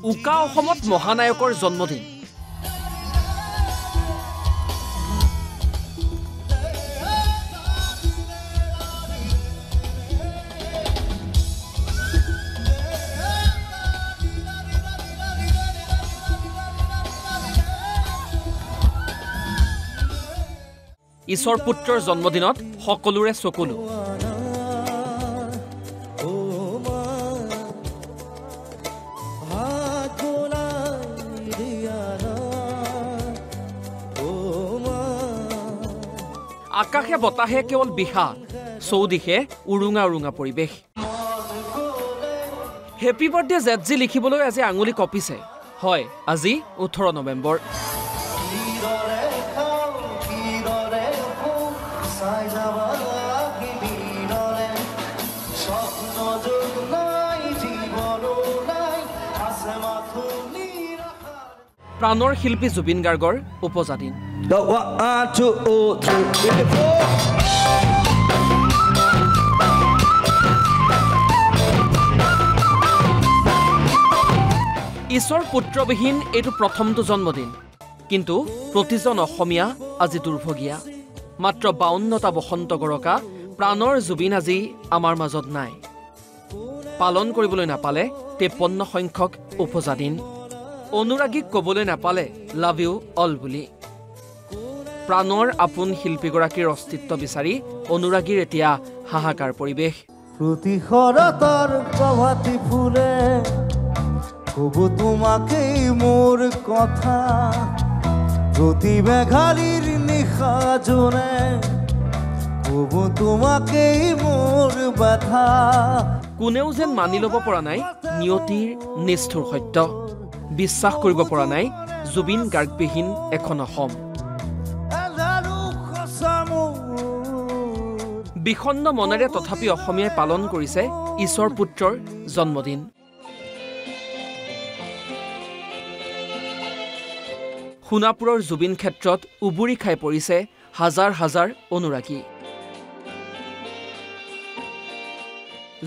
উকা অসমত মহানায়কৰ জন্মদিন ঈশ্বৰ পুত্ৰৰ জন্মদিনত সকলোৰে চকুলো আকাশে বতাহে কেৱল বিহা চৌদিশে উৰুঙা উৰুঙা পৰিৱেশ হেপী বাৰ্থডে জেডজি লিখিবলৈ আজি আঙুলি কপিছে হয় আজি 18 নৱেম্বৰ প্ৰাণৰ শিল্পী জুবিন গাৰ্গৰ উপজাদিন ঈশ্বৰ পুত্ৰবিহীন এইটো প্ৰথমটো জন্মদিন কিন্তু প্ৰতিজন অসমীয়া আজি দুৰ্ভগীয়া মাত্ৰ 52টা বসন্ত গৰকা প্ৰাণৰ জুবিন আজি আমাৰ মাজত নাই পালন কৰিবলৈ নাপালে 53 সংখ্যক উপজাদিন অনুৰাগীক ক'বলৈ নাপালে লাভ ইউ অল বুলি প্ৰাণৰ আপোন শিল্পীগৰাকীৰ অস্তিত্ব বিচাৰি অনুৰাগীৰ এতিয়া হাহাকাৰ পৰিৱেশ প্ৰতিশৰতৰ প্ৰভাতী ফুলে কব তোমাকে মোৰ কথা প্ৰতি মেঘালীৰ নিশা জোনে কব তোমাকে মোৰ ব্যথা কোনেও যেন মানি ল'ব পৰা নাই নিয়তিৰ নিষ্ঠুৰ সত্য বিশ্বাস কৰিব পৰা নাই জুবিন গাৰ্গবিহীন এখন অসম বিখণ্ড মনেৰে তথাপি অসমীয়াই পালন কৰিছে ঈশ্বৰ পুত্ৰৰ জন্মদিন সোণাপুৰৰ জুবিন ক্ষেত্ৰত উবুৰি খাই পৰিছে হাজাৰ হাজাৰ অনুৰাগী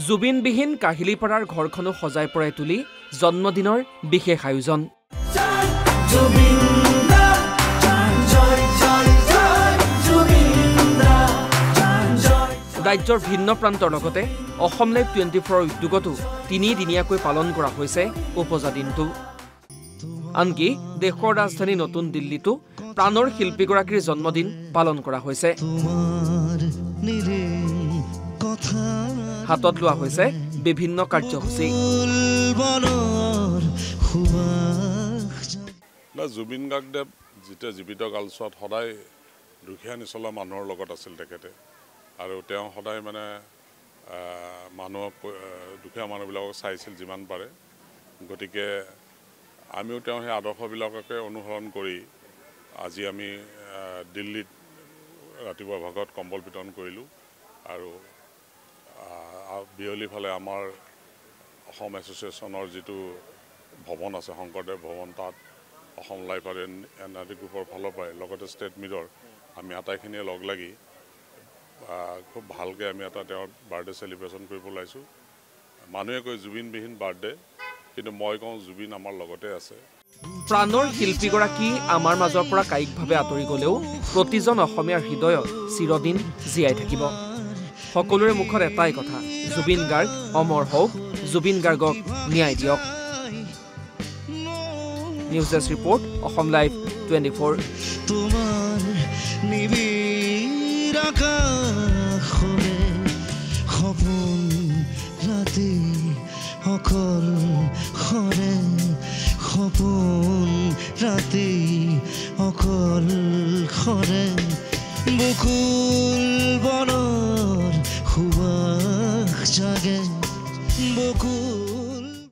জুবিনবিহীন কাহিলীপাৰাৰ ঘৰখনো সজাই পৰাই তুলি জন্মদিনৰ বিশেষ আয়োজন ৰাজ্যৰ ভিন্ন প্ৰান্তৰ লগতে অসম লাইভ 24ৰ উদ্যোগতো 3 দিনীয়াকৈ পালন কৰা হৈছে উপজাদিনটো আনকি দেশৰ ৰাজধানী নতুন দিল্লীতো প্ৰাণৰ শিল্পীগৰাকীৰ জন্মদিন পালন কৰা হৈছে হাতত লোৱা হৈছে বিভিন্ন কাৰ্যসূচী জুবিন গাৰ্গদেৱ যেতিয়া জীৱিত কালছোৱাত সদায় দুখীয়া নিচলা মানুহৰ লগত আছিল তেখেতে আৰু তেওঁ সদায় মানে মানুহক দুখীয়া মানুহবিলাকক চাইছিল যিমান পাৰে গতিকে আমিও তেওঁ সেই আদৰ্শবিলাককে অনুসৰণ কৰি আজি আমি দিল্লীত ৰাতিপুৱা ভাগত কম্বল বিতৰণ কৰিলোঁ আৰু বিয়লি ফালে আমাৰ অসম এছ'চিয়েশ্যনৰ যিটো ভৱন আছে শংকৰদেৱ ভৱন তাত অসম লাইফ আৰু এনআৰটি গ্ৰুপৰ ফালৰ পৰাই লগতে ষ্টেট মিডৰ আমি আটাইখিনিয়ে লগ লাগি খুব ভালকৈ আমি এটা তেওঁৰ বাৰ্থডে চেলিব্ৰেশ্যন কৰিব ওলাইছোঁ মানুহে কয় জুবিনবিহীন বাৰ্থডে কিন্তু মই কওঁ জুবিন আমাৰ লগতে আছে প্ৰাণৰ শিল্পীগৰাকী আমাৰ মাজৰ পৰা কায়িকভাৱে আঁতৰি গ'লেও প্ৰতিজন অসমীয়াৰ হৃদয়ত চিৰদিন জীয়াই থাকিব সকলোৰে মুখত এটাই কথা জুবিন গাৰ্গ অমৰ হওক জুবিন গাৰ্গক ন্যায় দিয়ক news desk report Assam live 24 তোমাৰ নিবিড় আকাশে সপোন ৰাতি অকল খৰে সপোন ৰাতি অকল খৰে বুকু